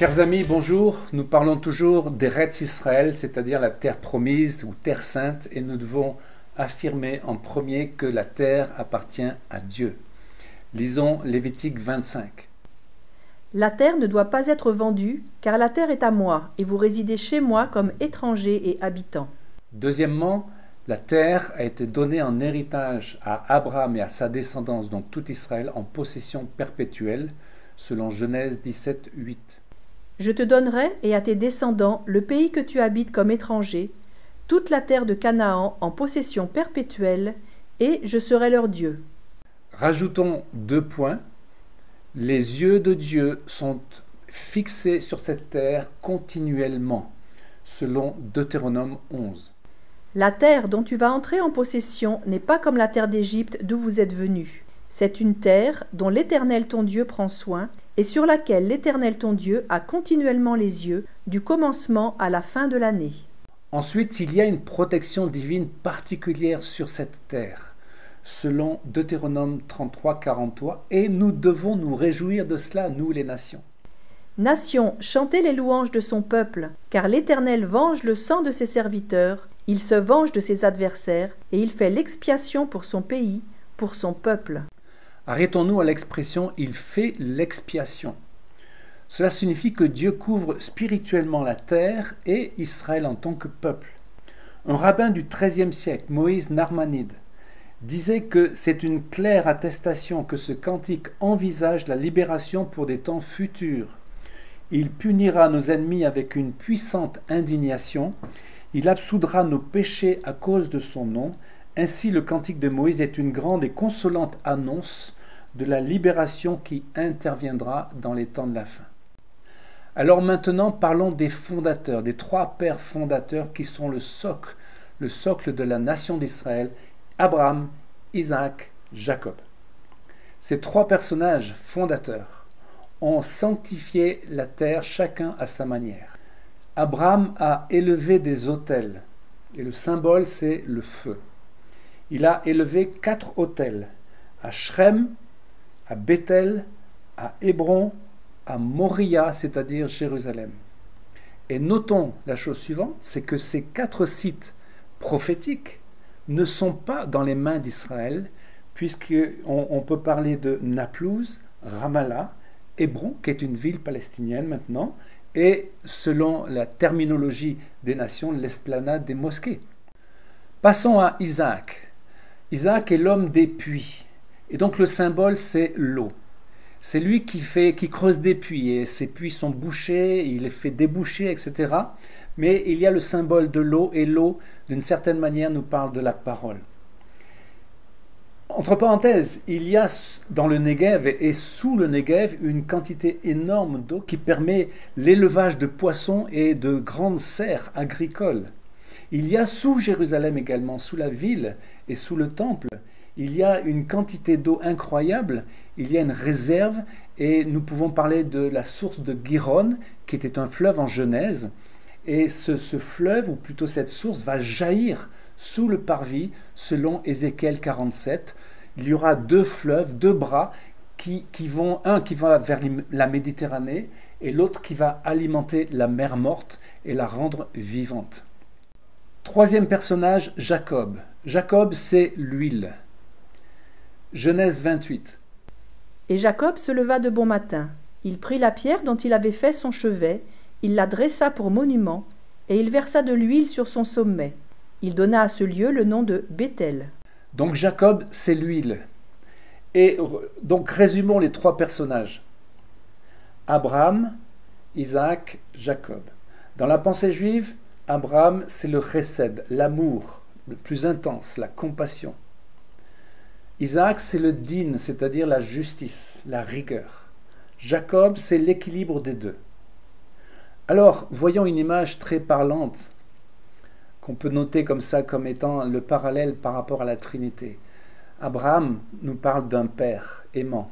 Chers amis, bonjour. Nous parlons toujours d'Eretz Israël, c'est-à-dire la terre promise ou terre sainte, et nous devons affirmer en premier que la terre appartient à Dieu. Lisons Lévitique 25. La terre ne doit pas être vendue, car la terre est à moi, et vous résidez chez moi comme étrangers et habitants. Deuxièmement, la terre a été donnée en héritage à Abraham et à sa descendance, donc tout Israël, en possession perpétuelle, selon Genèse 17, 8. Je te donnerai et à tes descendants le pays que tu habites comme étranger, toute la terre de Canaan en possession perpétuelle, et je serai leur Dieu. Rajoutons 2 points. Les yeux de Dieu sont fixés sur cette terre continuellement, selon Deutéronome 11. La terre dont tu vas entrer en possession n'est pas comme la terre d'Égypte d'où vous êtes venus. C'est une terre dont l'Éternel ton Dieu prend soin, et sur laquelle l'Éternel ton Dieu a continuellement les yeux, du commencement à la fin de l'année. Ensuite, il y a une protection divine particulière sur cette terre, selon Deutéronome 33, 43, et nous devons nous réjouir de cela, nous les nations. Nation, chantez les louanges de son peuple, car l'Éternel venge le sang de ses serviteurs, il se venge de ses adversaires, et il fait l'expiation pour son pays, pour son peuple. Arrêtons-nous à l'expression « il fait l'expiation ». Cela signifie que Dieu couvre spirituellement la terre et Israël en tant que peuple. Un rabbin du XIIIe siècle, Moïse Narmanide, disait que c'est une claire attestation que ce cantique envisage la libération pour des temps futurs. Il punira nos ennemis avec une puissante indignation, il absoudra nos péchés à cause de son nom. Ainsi, le cantique de Moïse est une grande et consolante annonce de la libération qui interviendra dans les temps de la fin. Alors maintenant, parlons des fondateurs, des 3 pères fondateurs qui sont le socle de la nation d'Israël, Abraham, Isaac, Jacob. Ces 3 personnages fondateurs ont sanctifié la terre chacun à sa manière. Abraham a élevé des autels, et le symbole c'est le feu. Il a élevé 4 autels, à Shrem, à Bethel, à Hébron, à Moria, c'est-à-dire Jérusalem. Et notons la chose suivante, c'est que ces 4 sites prophétiques ne sont pas dans les mains d'Israël, puisqu'on peut parler de Naplouse, Ramallah, Hébron, qui est une ville palestinienne maintenant, et selon la terminologie des nations, l'esplanade des mosquées. Passons à Isaac. Isaac est l'homme des puits, et donc le symbole c'est l'eau. C'est lui qui creuse des puits, et ces puits sont bouchés, il les fait déboucher, etc. Mais il y a le symbole de l'eau, et l'eau, d'une certaine manière, nous parle de la parole. Entre parenthèses, il y a dans le Negev et sous le Negev une quantité énorme d'eau qui permet l'élevage de poissons et de grandes serres agricoles. Il y a sous Jérusalem également, sous la ville et sous le temple, il y a une quantité d'eau incroyable, il y a une réserve et nous pouvons parler de la source de Giron qui était un fleuve en Genèse et ce fleuve, ou plutôt cette source, va jaillir sous le parvis selon Ézéchiel 47. Il y aura 2 fleuves, 2 bras un qui va vers la Méditerranée et l'autre qui va alimenter la mer morte et la rendre vivante. 3e personnage, Jacob. Jacob, c'est l'huile. Genèse 28. Et Jacob se leva de bon matin. Il prit la pierre dont il avait fait son chevet, il la dressa pour monument, et il versa de l'huile sur son sommet. Il donna à ce lieu le nom de Bethel. Donc Jacob, c'est l'huile. Et donc résumons les 3 personnages. Abraham, Isaac, Jacob. Dans la pensée juive, Abraham, c'est le chesed, l'amour, le plus intense, la compassion. Isaac, c'est le din, c'est-à-dire la justice, la rigueur. Jacob, c'est l'équilibre des 2. Alors, voyons une image très parlante qu'on peut noter comme ça, comme étant le parallèle par rapport à la Trinité. Abraham nous parle d'un père aimant.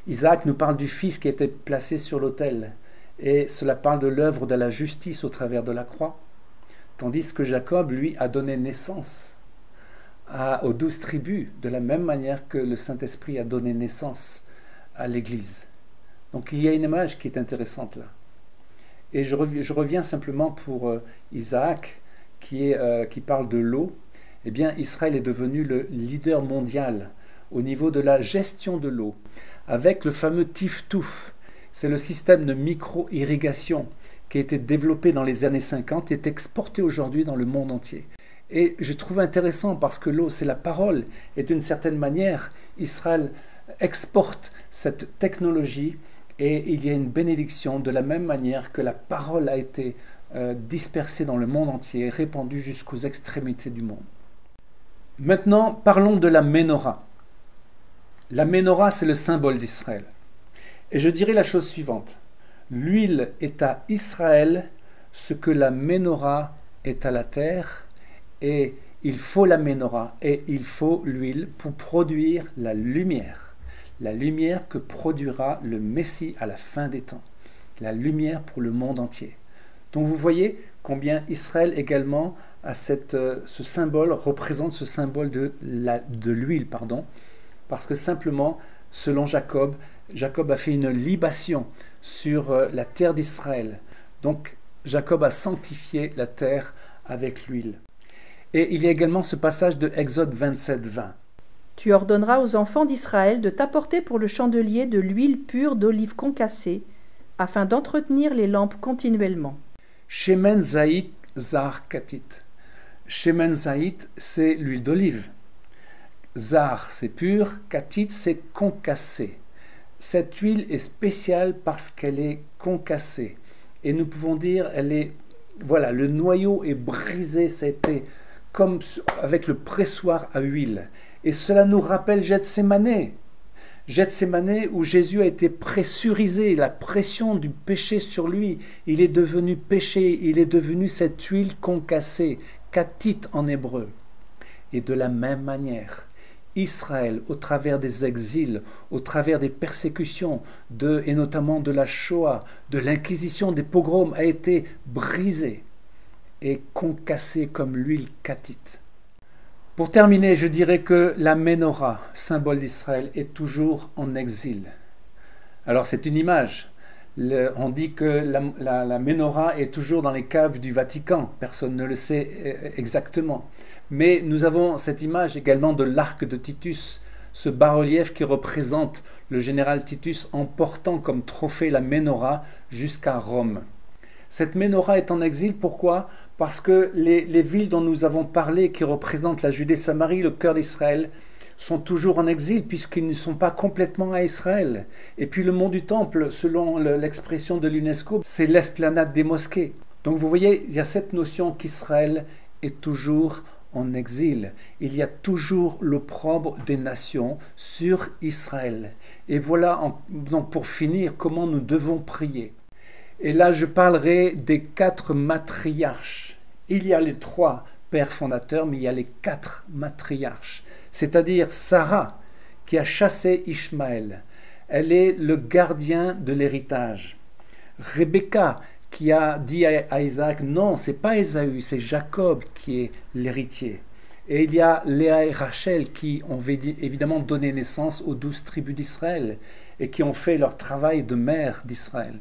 Isaac nous parle du fils qui était placé sur l'autel, et cela parle de l'œuvre de la justice au travers de la croix. Tandis que Jacob, lui, a donné naissance aux 12 tribus, de la même manière que le Saint-Esprit a donné naissance à l'Église. Donc il y a une image qui est intéressante là. Et je reviens simplement pour Isaac, qui parle de l'eau. Eh bien, Israël est devenu le leader mondial au niveau de la gestion de l'eau, avec le fameux Tiftouf. C'est le système de micro-irrigation qui a été développé dans les années 50 et est exporté aujourd'hui dans le monde entier. Et je trouve intéressant parce que l'eau, c'est la parole, et d'une certaine manière, Israël exporte cette technologie et il y a une bénédiction de la même manière que la parole a été dispersée dans le monde entier, répandue jusqu'aux extrémités du monde. Maintenant, parlons de la Ménorah. La Ménorah, c'est le symbole d'Israël. Et je dirais la chose suivante. L'huile est à Israël ce que la Ménorah est à la terre, et il faut la Ménorah et il faut l'huile pour produire la lumière que produira le Messie à la fin des temps, la lumière pour le monde entier. Donc vous voyez combien Israël également a ce symbole, représente ce symbole de l'huile, parce que simplement, selon Jacob a fait une libation sur la terre d'Israël. Donc Jacob a sanctifié la terre avec l'huile. Et il y a également ce passage de Exode 27, 20. Tu ordonneras aux enfants d'Israël de t'apporter pour le chandelier de l'huile pure d'olive concassée, afin d'entretenir les lampes continuellement. Shemen Zaït Zar Katit. Shemen Zaït, c'est l'huile d'olive. Zar, c'est pur. Katit, c'est concassé. Cette huile est spéciale parce qu'elle est concassée. Et nous pouvons dire, voilà, le noyau est brisé, c'était comme avec le pressoir à huile. Et cela nous rappelle Gethsémanée. Gethsémanée où Jésus a été pressurisé, la pression du péché sur lui. Il est devenu péché, il est devenu cette huile concassée, katit en hébreu. Et de la même manière, Israël, au travers des exils, au travers des persécutions, et notamment de la Shoah, de l'Inquisition, des pogroms, a été brisé et concassé comme l'huile katit. Pour terminer, je dirais que la Ménorah, symbole d'Israël, est toujours en exil. Alors c'est une image. On dit que la Ménorah est toujours dans les caves du Vatican. Personne ne le sait exactement. Mais nous avons cette image également de l'arc de Titus, ce bas-relief qui représente le général Titus emportant comme trophée la Ménorah jusqu'à Rome. Cette Ménorah est en exil, pourquoi ? Parce que les villes dont nous avons parlé, qui représentent la Judée-Samarie, le cœur d'Israël, sont toujours en exil puisqu'ils ne sont pas complètement à Israël. Et puis le mont du Temple, selon l'expression de l'UNESCO, c'est l'esplanade des mosquées. Donc vous voyez, il y a cette notion qu'Israël est toujours en exil. Il y a toujours l'opprobre des nations sur Israël. Et voilà, donc pour finir, comment nous devons prier. Et là, je parlerai des 4 matriarches. Il y a les 3 pères fondateurs, mais il y a les 4 matriarches. C'est-à-dire Sarah, qui a chassé Ishmaël. Elle est le gardien de l'héritage. Rebecca, qui a dit à Isaac, non, c'est pas Ésaü, c'est Jacob qui est l'héritier. Et il y a Léa et Rachel qui ont évidemment donné naissance aux 12 tribus d'Israël et qui ont fait leur travail de mère d'Israël.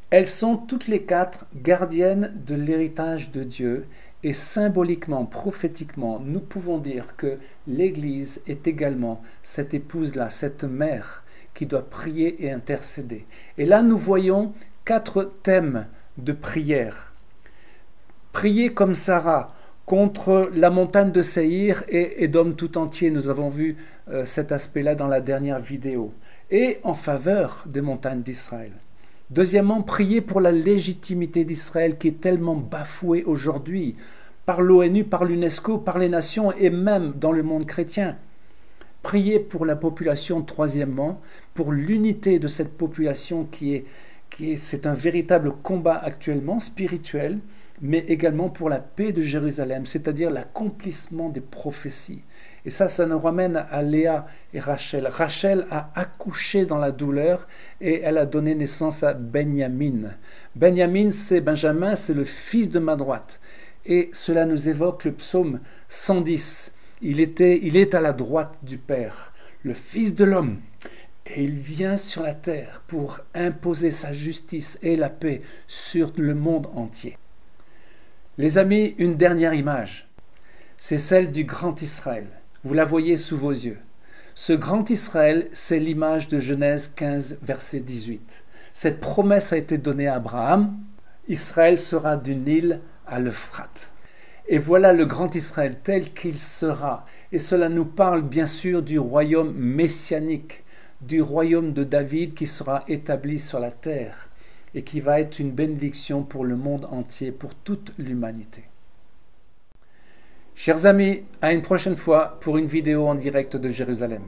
Elles sont toutes les 4 gardiennes de l'héritage de Dieu et symboliquement, prophétiquement, nous pouvons dire que l'Église est également cette épouse-là, cette mère qui doit prier et intercéder. Et là, nous voyons 4 thèmes de prière. Prier comme Sarah contre la montagne de Séhir et Édom tout entier. Nous avons vu cet aspect-là dans la dernière vidéo. Et en faveur des montagnes d'Israël. Deuxièmement, prier pour la légitimité d'Israël qui est tellement bafouée aujourd'hui par l'ONU, par l'UNESCO, par les nations et même dans le monde chrétien. Prier pour la population, troisièmement, pour l'unité de cette population c'est un véritable combat actuellement spirituel, mais également pour la paix de Jérusalem, c'est-à-dire l'accomplissement des prophéties. Et ça nous ramène à Léa et Rachel. Rachel a accouché dans la douleur et elle a donné naissance à Benjamin. Benjamin, c'est Benjamin, c'est le fils de ma droite. Et cela nous évoque le psaume 110. Il est à la droite du Père, le Fils de l'homme et il vient sur la terre pour imposer sa justice et la paix sur le monde entier. Les amis, une dernière image, c'est celle du grand Israël. Vous la voyez sous vos yeux. Ce grand Israël, c'est l'image de Genèse 15, verset 18. Cette promesse a été donnée à Abraham. Israël sera du Nil à l'Euphrate. Et voilà le grand Israël tel qu'il sera. Et cela nous parle bien sûr du royaume messianique, du royaume de David qui sera établi sur la terre et qui va être une bénédiction pour le monde entier, pour toute l'humanité. Chers amis, à une prochaine fois pour une vidéo en direct de Jérusalem.